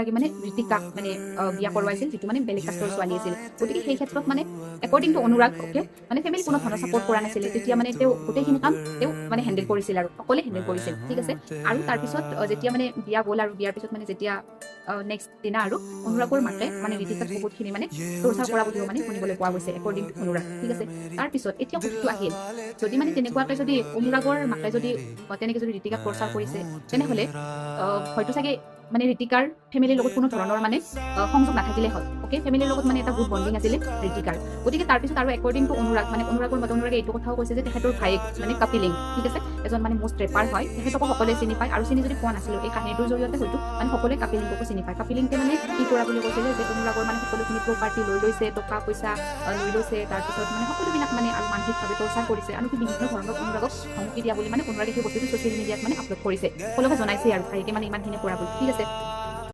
অনুৰাগী মানে ঋতিকাক মানে বিয়া কৰোৱাইছিল, যিটো মানে বেলেগ কাষ্টৰ ছোৱালী আছিল। গতিকে সেই ক্ষেত্ৰত মানে একৰ্ডিং টু অনুৰাগ মানে ফেমিলি কোনো ধৰণৰ ছাপৰ্ট কৰা নাছিলে। তেতিয়া মানে তেওঁ গোটেইখিনি কাম তেওঁ মানে হেণ্ডেল কৰিছিল আৰু অকলে হেণ্ডেল কৰিছিল, ঠিক আছে। আৰু তাৰপিছত যেতিয়া মানে বিয়া গ'ল আৰু বিয়াৰ পিছত মানে যেতিয়া নেক্সট দিনা আৰু অনুৰাগৰ মাকে মানে ঋতিকাক বহুতখিনি মানে টৰ্চাৰ কৰা বুলিও মানে শুনিবলৈ পোৱা গৈছে একৰ্ডিং টু অনুৰাগ, ঠিক আছে। তাৰপিছত এতিয়া কথাটো আহিল, যদি মানে তেনেকুৱাকৈ যদি অনুৰাগৰ মাকে যদি তেনেকে যদি ঋতিকাক টৰ্চাৰ কৰিছে, তেনেহ'লে হয়তো চাগে মানে ঋতিকাৰ ফেমিলিৰ লগত কোনো ধৰণৰ মানে সংযোগ নাথাকিলে হ'ল, অ'কে। ফেমিলিৰ লগত মানে এটা গুড বণ্ডিং আছিলে ঋতিকাৰ। গতিকে তাৰপিছত আৰু একৰ্ডিং টু অনুৰাগ মানে অনুৰাগৰ মতে অনুৰাগে এইটো কথাও কৈছে যে তেখেতৰ ভায়েক মানে কপিলিং, ঠিক আছে, এজন মানে মষ্ট ৰেপাৰ হয়, তেখেতকো সকলোৱে চিনি পায়। আৰু চিনি যদি পোৱা নাছিলো, এই কাহিনীটোৰ জৰিয়তে হয়তো মানে সকলোৱে কপিলিংকো চিনি পায়। কপিলিংকে মানে কি কৰা বুলি কৈছিলে যে অনুৰাগৰ মানে সকলোখিনি প্ৰপাৰ্টি লৈ লৈছে, টকা পইচা লৈ লৈছে, তাৰপিছত মানে সকলোবিলাক মানে আৰু মানসিকভাৱে টৰ্চাৰ কৰিছে, আৰু বিভিন্ন ধৰণৰ অনুৰাগক ধমকি দিয়া বুলি মানে অনুৰাগে সেই বস্তুটো ছ'চিয়েল মিডিয়াত মানে আপলোড কৰিছে, সকলোকে জনাইছে আৰু ভাইকে মানে ইমানখিনি কৰা বুলি, ঠিক আছে।